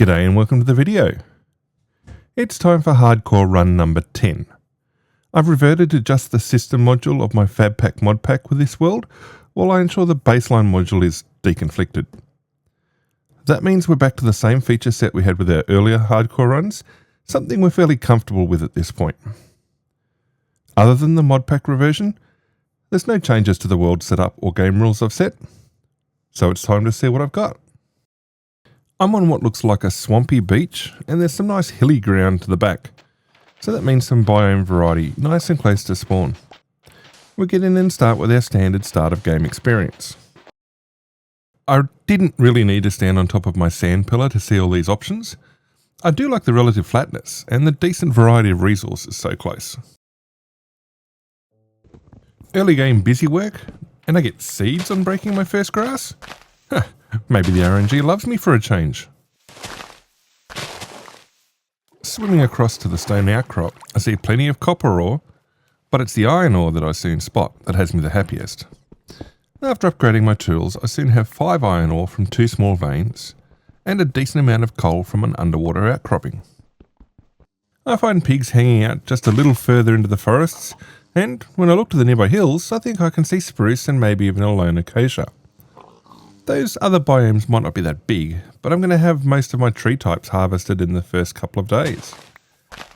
G'day and welcome to the video. It's time for hardcore run number 10. I've reverted to just the system module of my Fabpack mod pack with this world, while I ensure the baseline module is deconflicted. That means we're back to the same feature set we had with our earlier hardcore runs, something we're fairly comfortable with at this point. Other than the mod pack reversion, there's no changes to the world setup or game rules I've set, so it's time to see what I've got. I'm on what looks like a swampy beach, and there's some nice hilly ground to the back, so that means some biome variety nice and close to spawn. We'll get in and start with our standard start of game experience. I didn't really need to stand on top of my sand pillar to see all these options. I do like the relative flatness and the decent variety of resources so close. Early game busy work, and I get seeds on breaking my first grass? Huh. Maybe the RNG loves me for a change. Swimming across to the stone outcrop, I see plenty of copper ore, but it's the iron ore that I soon spot that has me the happiest. After upgrading my tools, I soon have 5 iron ore from 2 small veins, and a decent amount of coal from an underwater outcropping. I find pigs hanging out just a little further into the forests, and when I look to the nearby hills, I think I can see spruce and maybe even a lone acacia. Those other biomes might not be that big, but I'm going to have most of my tree types harvested in the first couple of days.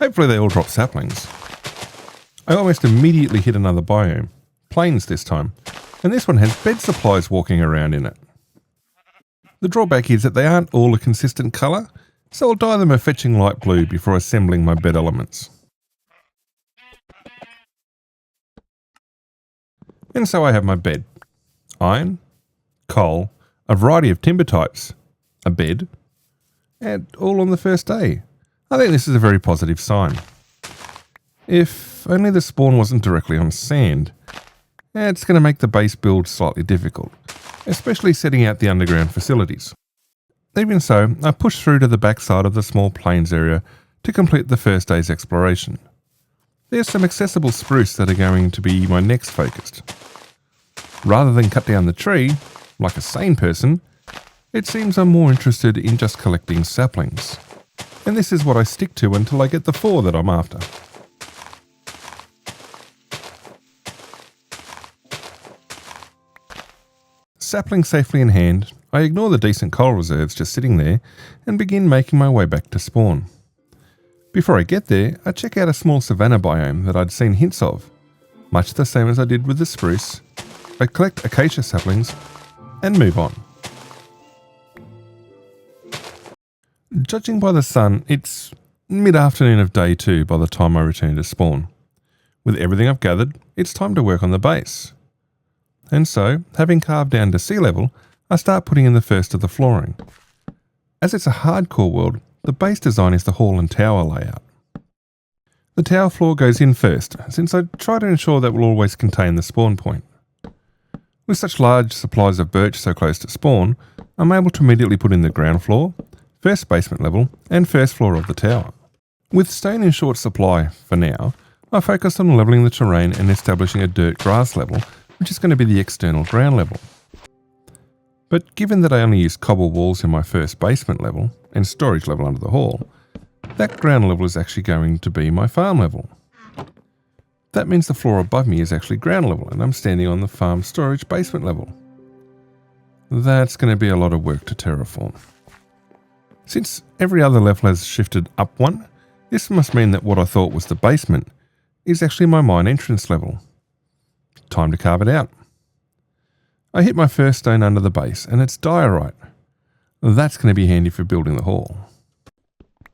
Hopefully they all drop saplings. I almost immediately hit another biome, plains this time, and this one has bed supplies walking around in it. The drawback is that they aren't all a consistent colour, so I'll dye them a fetching light blue before assembling my bed elements. And so I have my bed. Iron, coal, a variety of timber types, a bed, and all on the first day. I think this is a very positive sign. If only the spawn wasn't directly on sand, it's going to make the base build slightly difficult, especially setting out the underground facilities. Even so, I pushed through to the backside of the small plains area to complete the first day's exploration. There's some accessible spruce that are going to be my next focus. Rather than cut down the tree, like a sane person, it seems I'm more interested in just collecting saplings. And this is what I stick to until I get the 4 that I'm after. Sapling safely in hand, I ignore the decent coal reserves just sitting there and begin making my way back to spawn. Before I get there, I check out a small savanna biome that I'd seen hints of. Much the same as I did with the spruce, I collect acacia saplings and move on. Judging by the sun, it's mid-afternoon of day 2 by the time I return to spawn. With everything I've gathered, it's time to work on the base. And so, having carved down to sea level, I start putting in the first of the flooring. As it's a hardcore world, the base design is the hall and tower layout. The tower floor goes in first, since I try to ensure that will always contain the spawn point. With such large supplies of birch so close to spawn, I'm able to immediately put in the ground floor, first basement level, and first floor of the tower. With stone in short supply for now, I focused on levelling the terrain and establishing a dirt grass level, which is going to be the external ground level. But given that I only used cobble walls in my first basement level and storage level under the hall, that ground level is actually going to be my farm level. That means the floor above me is actually ground level and I'm standing on the farm storage basement level. That's going to be a lot of work to terraform. Since every other level has shifted up 1, this must mean that what I thought was the basement is actually my mine entrance level. Time to carve it out. I hit my first stone under the base and it's diorite. That's going to be handy for building the hall.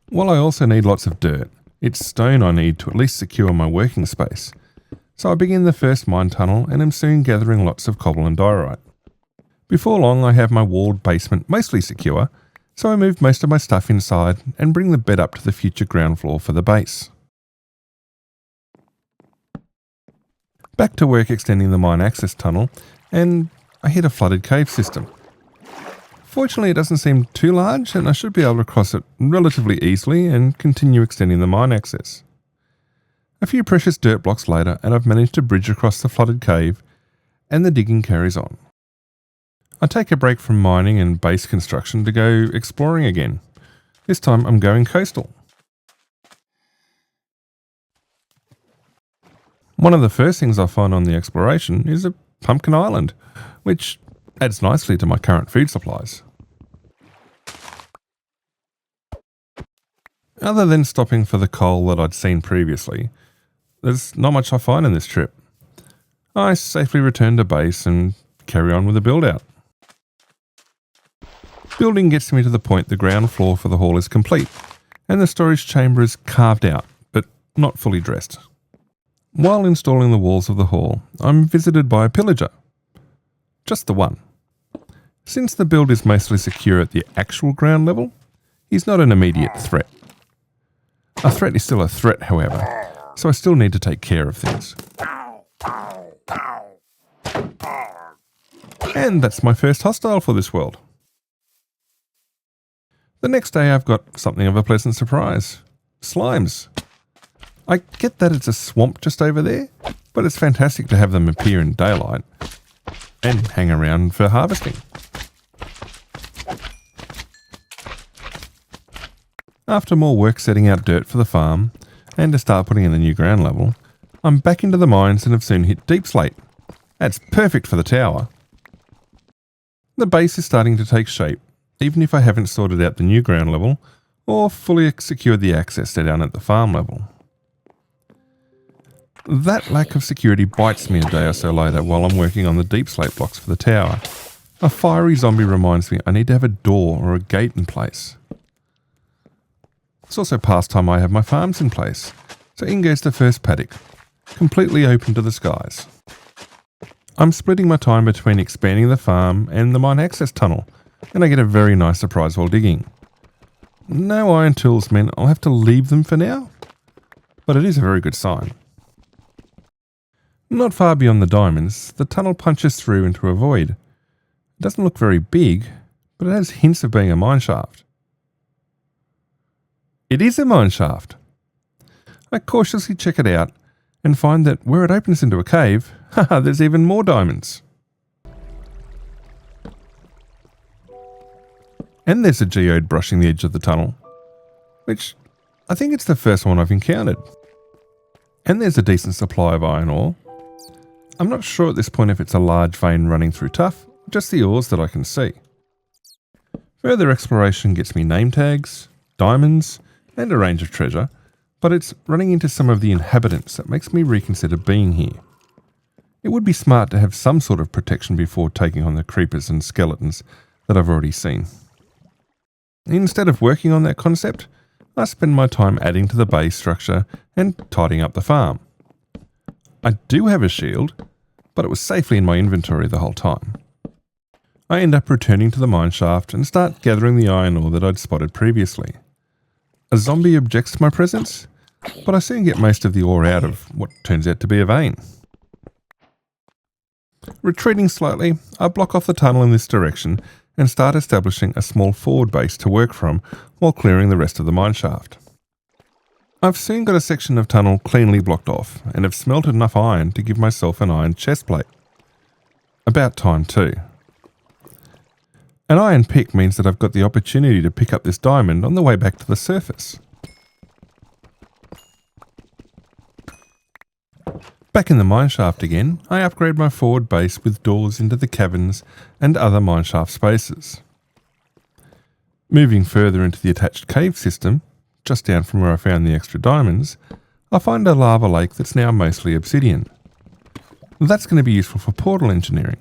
While I also need lots of dirt, it's stone I need to at least secure my working space. So I begin the first mine tunnel and am soon gathering lots of cobble and diorite. Before long I have my walled basement mostly secure, so I move most of my stuff inside and bring the bed up to the future ground floor for the base. Back to work extending the mine access tunnel, and I hit a flooded cave system. Fortunately it doesn't seem too large and I should be able to cross it relatively easily and continue extending the mine access. A few precious dirt blocks later and I've managed to bridge across the flooded cave and the digging carries on. I take a break from mining and base construction to go exploring again. This time I'm going coastal. One of the first things I find on the exploration is a pumpkin island, which adds nicely to my current food supplies. Other than stopping for the coal that I'd seen previously, there's not much I find in this trip. I safely return to base and carry on with the build out. Building gets me to the point the ground floor for the hall is complete, and the storage chamber is carved out, but not fully dressed. While installing the walls of the hall, I'm visited by a pillager. Just the one. Since the build is mostly secure at the actual ground level, he's not an immediate threat. A threat is still a threat, however, so I still need to take care of things. And that's my first hostile for this world. The next day I've got something of a pleasant surprise. Slimes. I get that it's a swamp just over there, but it's fantastic to have them appear in daylight and hang around for harvesting. After more work setting out dirt for the farm and to start putting in the new ground level, I'm back into the mines and have soon hit deep slate. That's perfect for the tower. The base is starting to take shape, even if I haven't sorted out the new ground level or fully secured the access down at the farm level. That lack of security bites me a day or so later while I'm working on the deep slate blocks for the tower. A fiery zombie reminds me I need to have a door or a gate in place. It's also past time I have my farms in place, so in goes the first paddock, completely open to the skies. I'm splitting my time between expanding the farm and the mine access tunnel, and I get a very nice surprise while digging. No iron tools meant I'll have to leave them for now, but it is a very good sign. Not far beyond the diamonds, the tunnel punches through into a void. It doesn't look very big, but it has hints of being a mineshaft. It is a mineshaft. I cautiously check it out and find that where it opens into a cave, there's even more diamonds. And there's a geode brushing the edge of the tunnel, which I think it's the first one I've encountered. And there's a decent supply of iron ore. I'm not sure at this point if it's a large vein running through tuff, just the ores that I can see. Further exploration gets me name tags, diamonds, and a range of treasure, but it's running into some of the inhabitants that makes me reconsider being here. It would be smart to have some sort of protection before taking on the creepers and skeletons that I've already seen. Instead of working on that concept, I spend my time adding to the base structure and tidying up the farm. I do have a shield, but it was safely in my inventory the whole time. I end up returning to the mineshaft and start gathering the iron ore that I'd spotted previously. A zombie objects to my presence, but I soon get most of the ore out of what turns out to be a vein. Retreating slightly, I block off the tunnel in this direction and start establishing a small forward base to work from while clearing the rest of the mineshaft. I've soon got a section of tunnel cleanly blocked off and have smelted enough iron to give myself an iron chest plate. About time too. An iron pick means that I've got the opportunity to pick up this diamond on the way back to the surface. Back in the mineshaft again, I upgrade my forward base with doors into the caverns and other mineshaft spaces. Moving further into the attached cave system, just down from where I found the extra diamonds, I find a lava lake that's now mostly obsidian. That's going to be useful for portal engineering,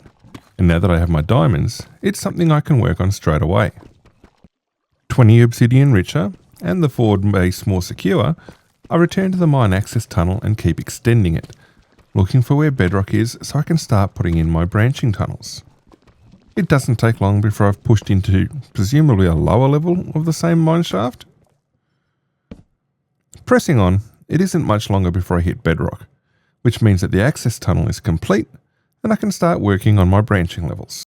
and now that I have my diamonds, it's something I can work on straight away. 20 obsidian richer, and the forward base more secure, I return to the mine access tunnel and keep extending it, looking for where bedrock is so I can start putting in my branching tunnels. It doesn't take long before I've pushed into presumably a lower level of the same mineshaft. Pressing on, it isn't much longer before I hit bedrock, which means that the access tunnel is complete and I can start working on my branching levels.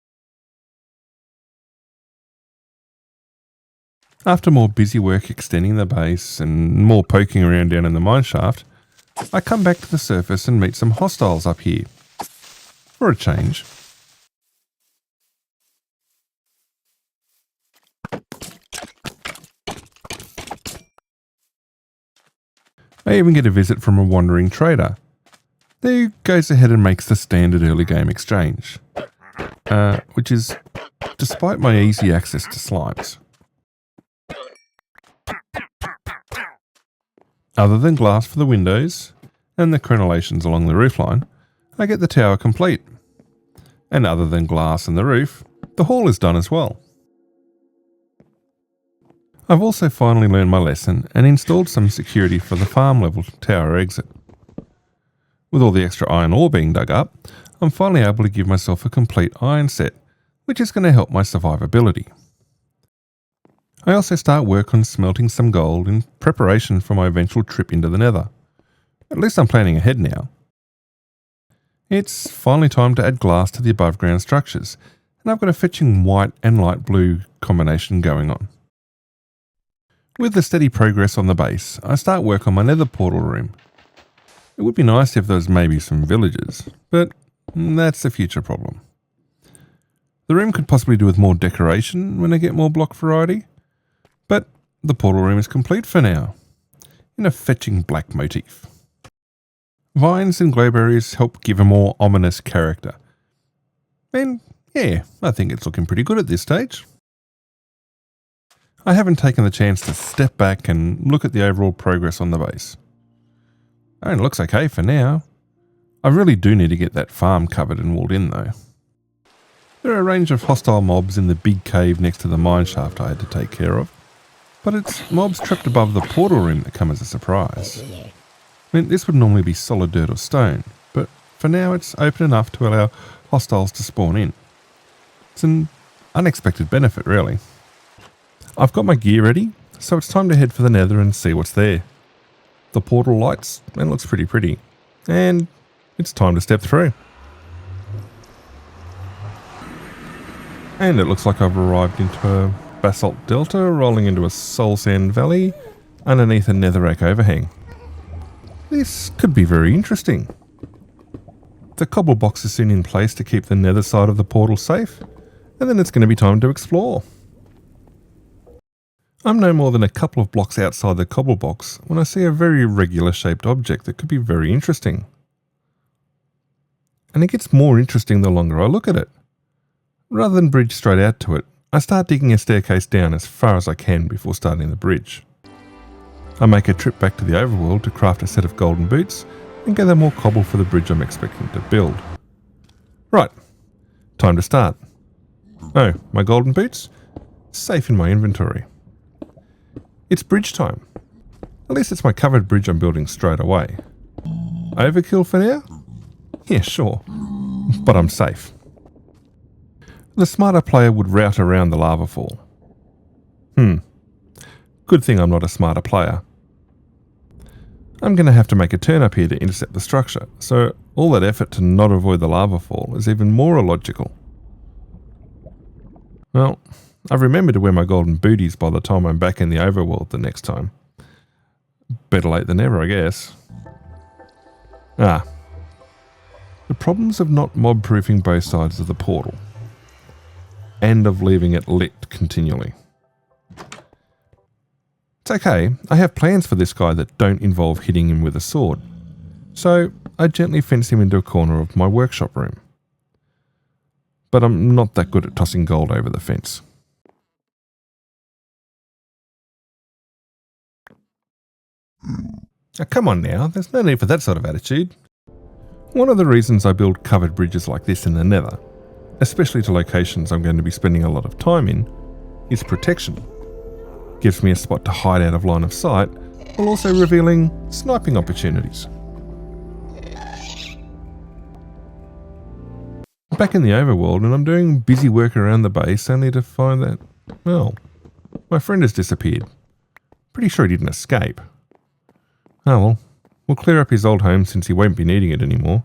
After more busy work extending the base and more poking around down in the mineshaft, I come back to the surface and meet some hostiles up here. For a change. I even get a visit from a wandering trader who goes ahead and makes the standard early game exchange, which is despite my easy access to slimes. Other than glass for the windows and the crenellations along the roofline, I get the tower complete. And other than glass and the roof, the hall is done as well. I've also finally learned my lesson and installed some security for the farm level tower exit. With all the extra iron ore being dug up, I'm finally able to give myself a complete iron set, which is going to help my survivability. I also start work on smelting some gold in preparation for my eventual trip into the Nether. At least I'm planning ahead now. It's finally time to add glass to the above ground structures, and I've got a fetching white and light blue combination going on. With the steady progress on the base, I start work on my Nether portal room. It would be nice if there was maybe some villagers, but that's a future problem. The room could possibly do with more decoration when I get more block variety, but the portal room is complete for now, in a fetching black motif. Vines and glowberries help give a more ominous character. And yeah, I think it's looking pretty good at this stage. I haven't taken the chance to step back and look at the overall progress on the base. Oh, it looks okay for now. I really do need to get that farm covered and walled in though. There are a range of hostile mobs in the big cave next to the mineshaft I had to take care of, but it's mobs trapped above the portal room that come as a surprise. I mean, this would normally be solid dirt or stone, but for now it's open enough to allow hostiles to spawn in. It's an unexpected benefit really. I've got my gear ready, so it's time to head for the Nether and see what's there. The portal lights, and looks pretty, and it's time to step through. And it looks like I've arrived into a basalt delta, rolling into a soul sand valley underneath a netherrack overhang. This could be very interesting. The cobble box is soon in place to keep the nether side of the portal safe, and then it's going to be time to explore. I'm no more than a couple of blocks outside the cobble box when I see a very irregular shaped object that could be very interesting. And it gets more interesting the longer I look at it. Rather than bridge straight out to it, I start digging a staircase down as far as I can before starting the bridge. I make a trip back to the overworld to craft a set of golden boots and gather more cobble for the bridge I'm expecting to build. Right, time to start. Oh, my golden boots? Safe in my inventory. It's bridge time. At least it's my covered bridge I'm building straight away. Overkill for now? Yeah, sure. But I'm safe. The smarter player would route around the lava fall. Good thing I'm not a smarter player. I'm going to have to make a turn up here to intercept the structure, so all that effort to not avoid the lava fall is even more illogical. Well, I've remembered to wear my golden booties by the time I'm back in the overworld the next time. Better late than never, I guess. The problems of not mob-proofing both sides of the portal. And of leaving it lit continually. It's okay, I have plans for this guy that don't involve hitting him with a sword. So I gently fence him into a corner of my workshop room. But I'm not that good at tossing gold over the fence. Now come on now, there's no need for that sort of attitude. One of the reasons I build covered bridges like this in the Nether, especially to locations I'm going to be spending a lot of time in, is protection. Gives me a spot to hide out of line of sight, while also revealing sniping opportunities. Back in the overworld and I'm doing busy work around the base only to find that, well, my friend has disappeared. Pretty sure he didn't escape. Oh well, we'll clear up his old home since he won't be needing it anymore.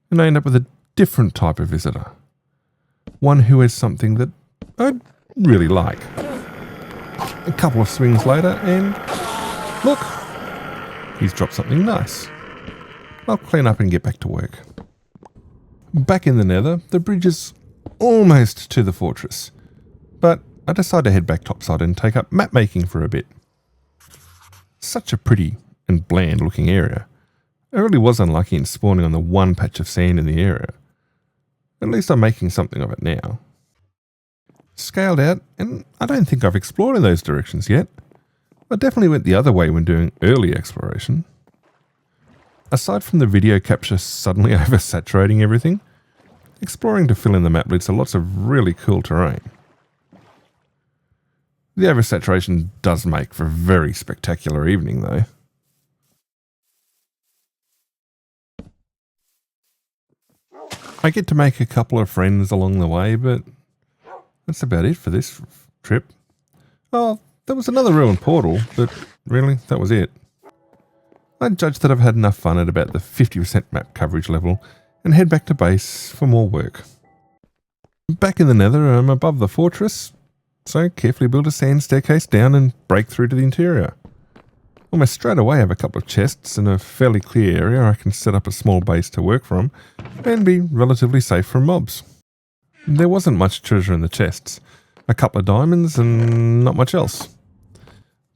And I end up with a different type of visitor. One who has something that I'd really like. A couple of swings later and look, he's dropped something nice. I'll clean up and get back to work. Back in the Nether, the bridge is almost to the fortress, but I decide to head back topside and take up map making for a bit. Such a pretty and bland looking area. I really was unlucky in spawning on the one patch of sand in the area. At least I'm making something of it now. Scaled out, and I don't think I've explored in those directions yet. I definitely went the other way when doing early exploration. Aside from the video capture suddenly oversaturating everything, exploring to fill in the map leads to lots of really cool terrain. The oversaturation does make for a very spectacular evening though. I get to make a couple of friends along the way, but that's about it for this trip. Oh, there was another ruined portal, but really, that was it. I judge that I've had enough fun at about the 50% map coverage level and head back to base for more work. Back in the Nether, I'm above the fortress, so carefully build a sand staircase down and break through to the interior. Almost straight away I have a couple of chests in a fairly clear area I can set up a small base to work from and be relatively safe from mobs. There wasn't much treasure in the chests, a couple of diamonds and not much else.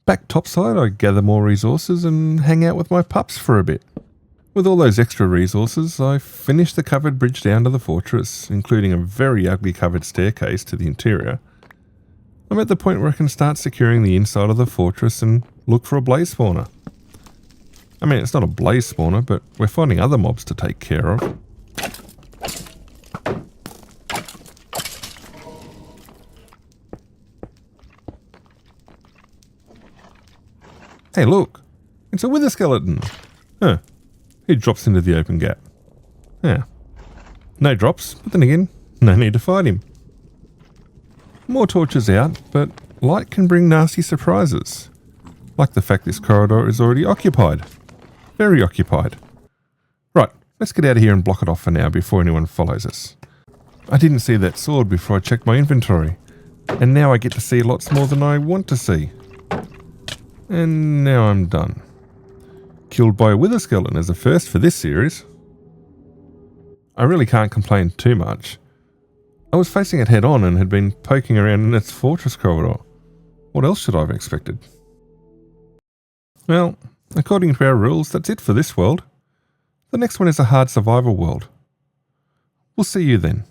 Back topside I gather more resources and hang out with my pups for a bit. With all those extra resources I finished the covered bridge down to the fortress, including a very ugly covered staircase to the interior. I'm at the point where I can start securing the inside of the fortress and look for a blaze spawner. I mean, it's not a blaze spawner, but we're finding other mobs to take care of. Hey look, it's a wither skeleton. Huh, he drops into the open gap. Yeah, no drops, but then again, no need to fight him. More torches out, but light can bring nasty surprises. Like the fact this corridor is already occupied. Very occupied. Right, let's get out of here and block it off for now before anyone follows us. I didn't see that sword before I checked my inventory, and now I get to see lots more than I want to see. And now I'm done. Killed by a wither skeleton is a first for this series. I really can't complain too much. I was facing it head on and had been poking around in its fortress corridor. What else should I have expected? Well, according to our rules, that's it for this world. The next one is a hard survival world. We'll see you then.